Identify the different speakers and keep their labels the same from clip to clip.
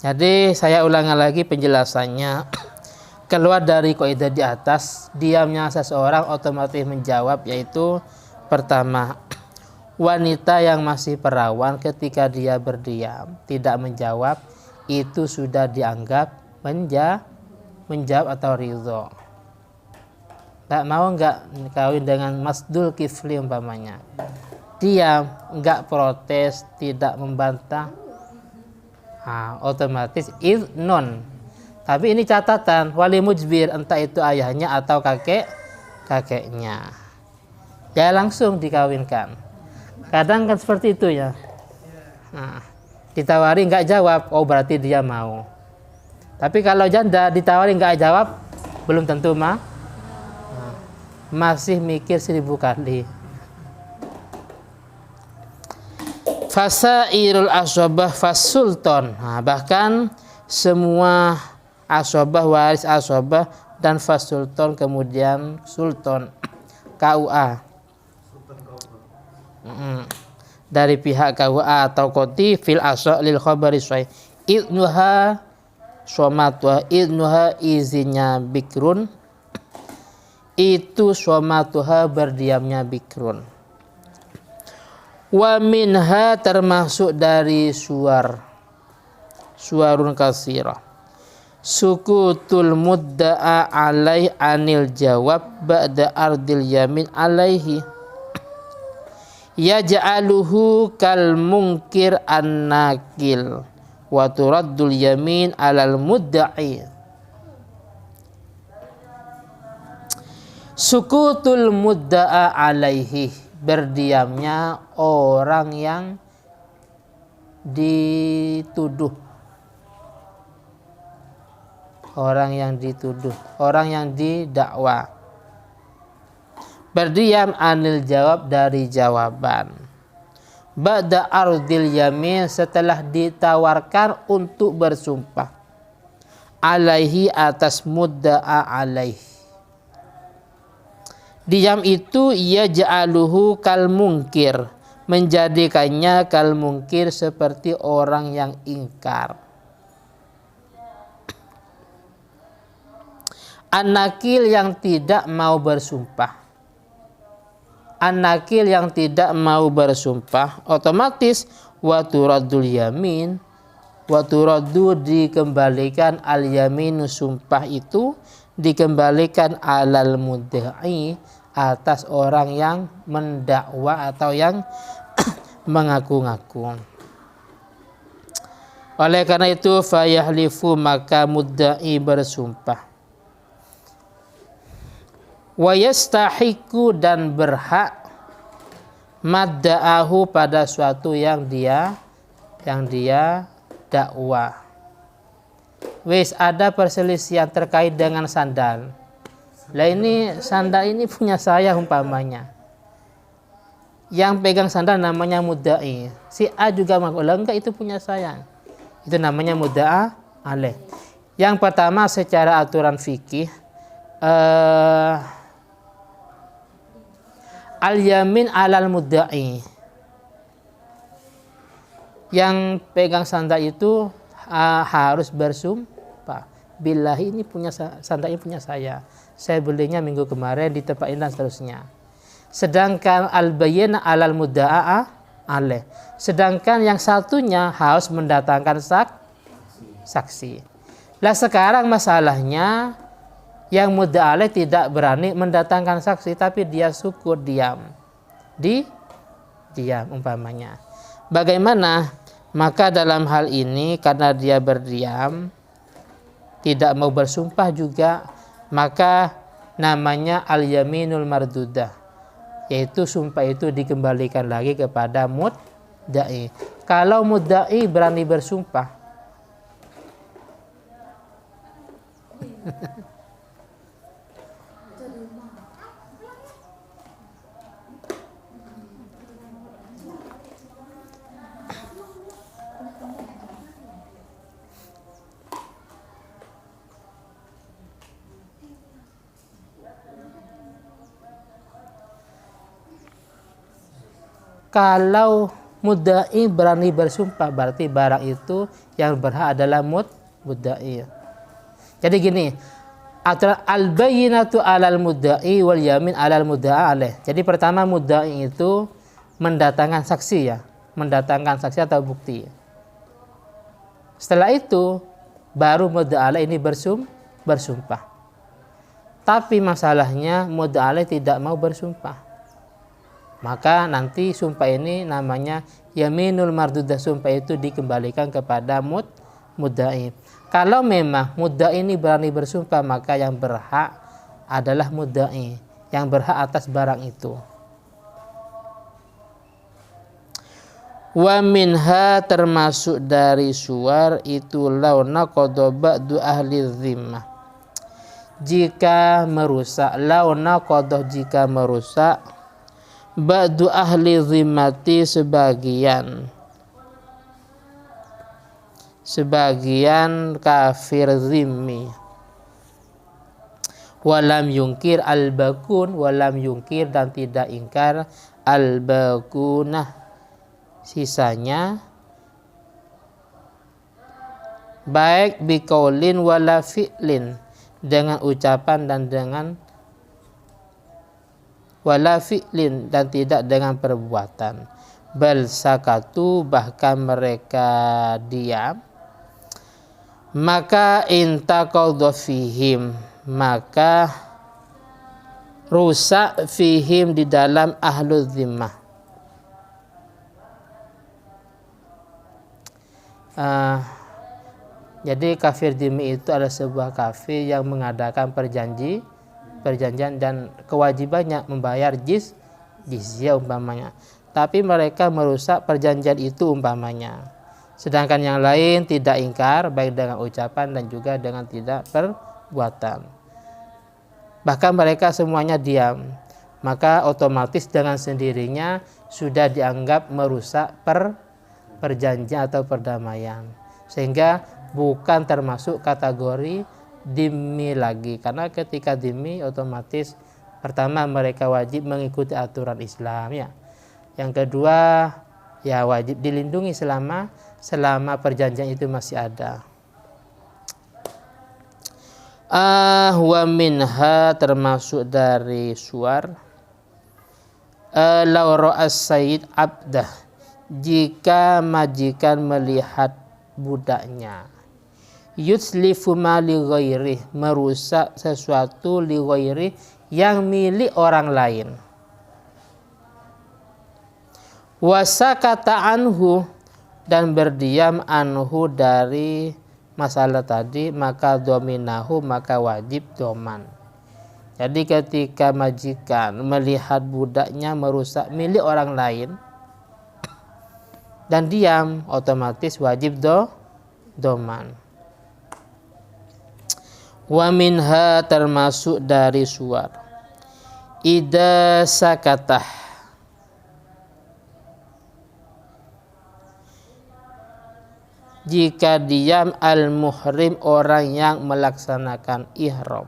Speaker 1: Jadi saya ulangi lagi penjelasannya. Keluar dari kaidah di atas, diamnya seseorang otomatis menjawab, yaitu pertama, wanita yang masih perawan ketika dia berdiam tidak menjawab, itu sudah dianggap menjawab atau ridho. Nggak mau nggak kawin dengan Masdul Kifli umpamanya, diam, nggak protes, tidak membantah, otomatis non. Tapi ini catatan, wali mujbir, entah itu ayahnya atau kakeknya, ya langsung dikawinkan. Kadang kan seperti itu ya. Ditawari nggak jawab, oh berarti dia mau. Tapi kalau janda ditawari nggak jawab, belum tentu masih mikir 1000 kali. Fasairul asobah fasulton, bahkan semua asobah, waris asobah dan fasulton, kemudian sultan KUA dari pihak KUA atau koti fil aso lil khabari sahih idnuha somatuha, idnuha izinnya bikrun, itu somatuha berdiamnya bikrun. Wa minha termasuk dari suarun kasirah sukutul mudda'a alaih anil jawab ba'da ardil yamin alaihi yaj'aluhu kal munkir an-nakil wa turaddul yamin alal mudda'i. Sukutul mudda'a alaihi, berdiamnya orang yang dituduh, orang yang didakwa, berdiam anil jawab dari jawaban, ba'da ardil yamin setelah ditawarkan untuk bersumpah, alaihi atas mudda'a alaih. Diam itu ia ja'aluhu kal munkir, menjadikannya kal munkir seperti orang yang ingkar. An-nakil yang tidak mau bersumpah. An-nakil yang tidak mau bersumpah, otomatis wa turaddul yamin, wa turaddu dikembalikan al yaminu, sumpah itu dikembalikan alal mudda'i atas orang yang mendakwa atau yang mengaku-ngaku. Oleh karena itu fayahlifu, maka mudda'i bersumpah. Wa yastahiqu, dan berhak madda'ahu pada suatu yang dia dakwa. Wis ada perselisihan terkait dengan sandal. Lah ini sandal ini punya saya umpamanya. Yang pegang sandal namanya mudda'i. Si A juga mengaku, enggak itu punya saya. Itu namanya mudda'a alaih. Yang pertama secara aturan fikih al-yamin alal mudda'i. Yang pegang sandal itu harus bersumpah, billahi ini punya sandal ini punya saya belinya minggu kemarin di tempat ini dan seterusnya. Sedangkan al-bayyinah alal mudda'a alaih, sedangkan yang satunya harus mendatangkan saksi. Lah sekarang masalahnya yang mudda'a alaih tidak berani mendatangkan saksi, tapi dia sukut, diam umpamanya. Bagaimana? Maka dalam hal ini karena dia berdiam, tidak mau bersumpah juga, maka namanya al-yaminul mardudah, yaitu sumpah itu dikembalikan lagi kepada mudda'i. Kalau mudda'i berani bersumpah, kalau Mudda'i berani bersumpah, berarti barang itu yang berhak adalah mudda'i. Jadi gini, aturan al-bayyinatu 'alal mudda'i wal yamin 'alal mudda'a alaih. Jadi pertama mudda'i itu mendatangkan saksi ya, mendatangkan saksi atau bukti. Setelah itu baru mudda'a alaih ini bersumpah. Tapi masalahnya mudda'a alaih tidak mau bersumpah. Maka nanti sumpah ini namanya yaminul mardudah, sumpah itu dikembalikan kepada mudda'i. Kalau memang mudda'i ini berani bersumpah, maka yang berhak adalah mudda'i, yang berhak atas barang itu. Wa minha termasuk dari suar itu launa qada ba'du ahli zimmah. Jika merusak, launa qada jika merusak ba'du ahli zimmati sebagian kafir zimmi. Walam yungkir al-bakun, walam yungkir dan tidak ingkar al-bakunah, sisanya, baik biqaulin wala fi'lin, dengan ucapan dan dengan wala fi'lin dan tidak dengan perbuatan. Bal sakatu, bahkan mereka diam. Maka intaqadha fihim, maka rusak fihim di dalam ahlu zimmah. Jadi kafir zimmi itu adalah sebuah kafir yang mengadakan perjanjian dan kewajibannya membayar jizyah umpamanya. Tapi mereka merusak perjanjian itu umpamanya. Sedangkan yang lain tidak ingkar, baik dengan ucapan dan juga dengan tidak perbuatan. Bahkan mereka semuanya diam. Maka otomatis dengan sendirinya sudah dianggap merusak perjanjian atau perdamaian. Sehingga bukan termasuk kategori dhimmi lagi. Karena ketika dhimmi otomatis pertama mereka wajib mengikuti aturan Islam ya. Yang kedua ya wajib dilindungi selama perjanjian itu masih ada. Wa minha termasuk dari suar law ra'as sayyid abdah, jika majikan melihat budaknya, yutslifu ma li ghairi, merusak sesuatu li ghairi yang milik orang lain, wasakata anhu dan berdiam anhu dari masalah tadi, maka dominahu, maka wajib doman. Jadi ketika majikan melihat budaknya merusak milik orang lain dan diam, otomatis wajib doman. Wa minha termasuk dari suar ida sakatah, jika diam al-muhrim, orang yang melaksanakan ihram,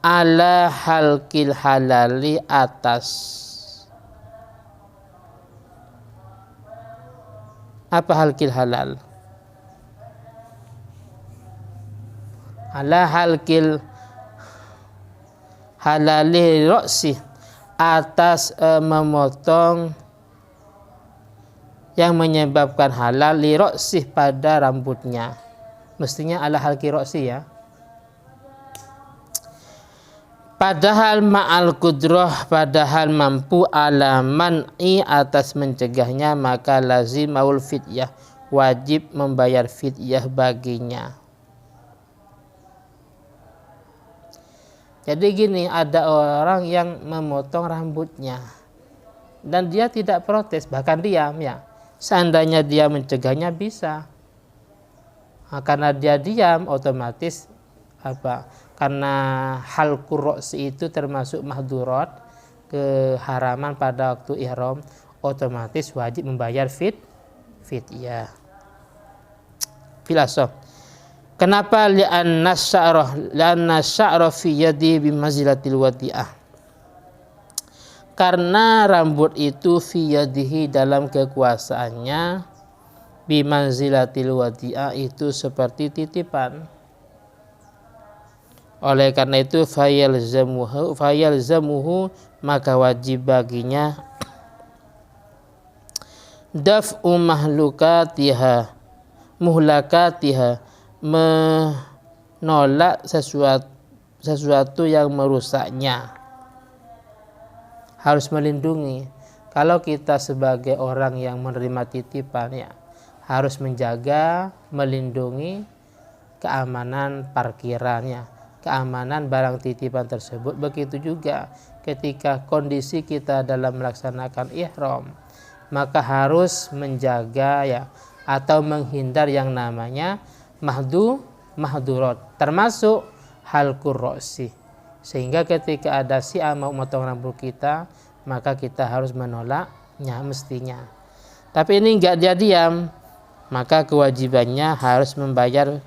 Speaker 1: ala halqil halali, atas apa halqil halal, ala halqil halali roksi, atas memotong yang menyebabkan halal li roksih, pada rambutnya. Mestinya ala halqi roksi ya. Padahal ma'al kudroh, padahal mampu ala man'i, atas mencegahnya, maka lazimaul fidyah, wajib membayar fidyah baginya. Jadi gini, ada orang yang memotong rambutnya dan dia tidak protes, bahkan diam ya. Seandainya dia mencegahnya bisa. Nah, karena dia diam, otomatis apa? Karena halqur roksi itu termasuk mahdurat, keharaman pada waktu ihram, otomatis wajib membayar fidyah. Filosof. Kenapa? Li'anna sya'ra fi yadi bimanzilatil wadi'ah. karena rambut itu fi yadihi dalam kekuasaannya, bimanzilatil wadi'ah itu seperti titipan. Oleh karena itu fayalzamuhu maka wajib baginya daf'u muhlakatiha menolak sesuatu yang merusaknya, harus melindungi. Kalau kita sebagai orang yang menerima titipan, ya harus menjaga, melindungi keamanan parkirannya, keamanan barang titipan tersebut. Begitu juga ketika kondisi kita dalam melaksanakan ihram, maka harus menjaga ya atau menghindar yang namanya mahdurat, termasuk halqur ra'si. Sehingga ketika ada si'a mau memotong rambut kita, maka kita harus menolaknya mestinya. Tapi ini enggak dia diam, maka kewajibannya harus membayar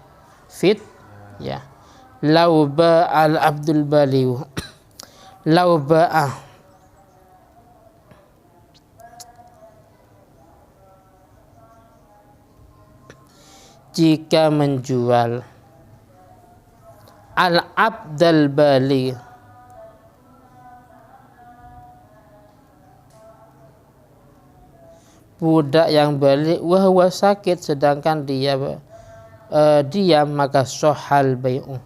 Speaker 1: ya. Lauba al abdul baliu lauba'ah jika menjual al-abdal bali budak yang balik wahwa sakit sedangkan dia diam, maka sohal bai'u.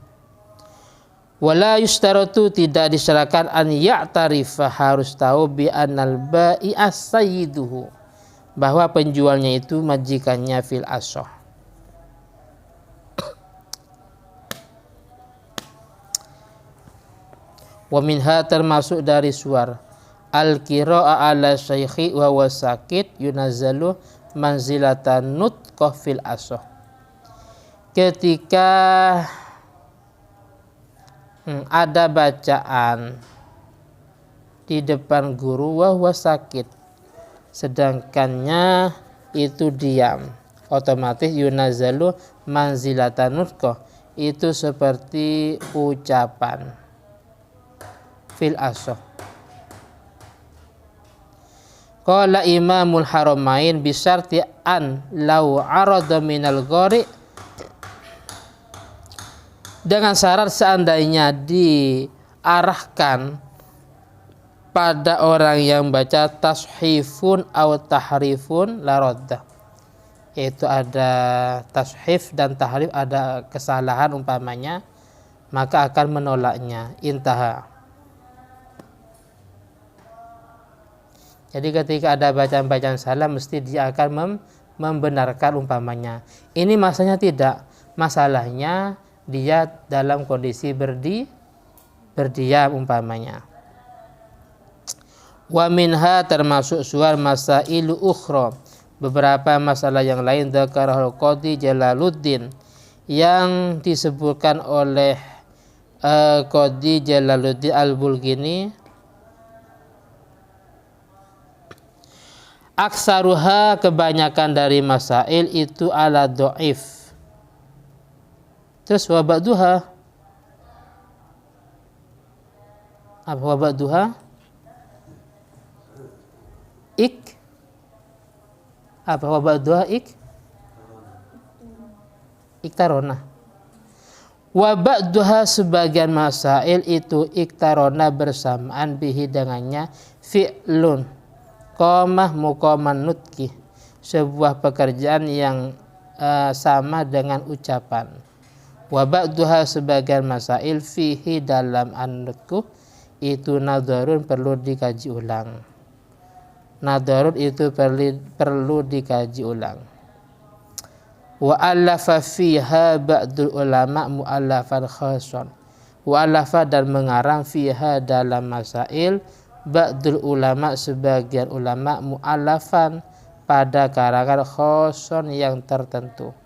Speaker 1: Wala yustaratu tidak disyaratkan an ya'tarifa harus tahu bi anal bai'a sayyiduhu bahwa penjualnya itu majikannya fil ashah. Wa minha termasuk dari suar al-qira'a ala syaikhi wa huwa sakit yunazzalu manzilatan nutqah fil ashah. Ketika ada bacaan di depan guru wa huwa sakit sedangkannya itu diam, otomatis yunazzalu manzilatan nutqah itu seperti ucapan fil ashah. Qala Imamul Haramain bisyarti an law arada minal ghari, dengan syarat seandainya diarahkan pada orang yang baca tashifun atau tahrifun la radda, yaitu ada tashif dan tahrif, ada kesalahan umpamanya, maka akan menolaknya. Intaha. Jadi ketika ada bacaan-bacaan salah mesti dia akan membenarkan umpamanya. Ini masalahnya tidak. Masalahnya dia dalam kondisi berdiam umpamanya. Wa minha termasuk suar masailu ukhra, beberapa masalah yang lain dzakarahul Qadhi Jalaluddin yang disebutkan oleh Qadhi Jalaluddin Al-Bulghini. Aksaruha kebanyakan dari masail itu ala dhaif. Terus wa ba'duha apa wa ba'duha apa wa ba'duha iktarona. Wa ba'duha sebagian masail itu iktarona bersamaan bihi dengannya fi'lun qamah muqaman nutki, sebuah pekerjaan yang sama dengan ucapan. Wa ba'duha sebagian masail fihi dalam an-nutku itu nadharun perlu dikaji ulang. Nadharun itu perlu dikaji ulang. Wa alafa fiha ba'dul ulama mu'allafan khasan. Wa alafa dan mengarang fiha dalam masail ba'dul ulama sebagian ulama mu'allafan pada karangan khoson yang tertentu.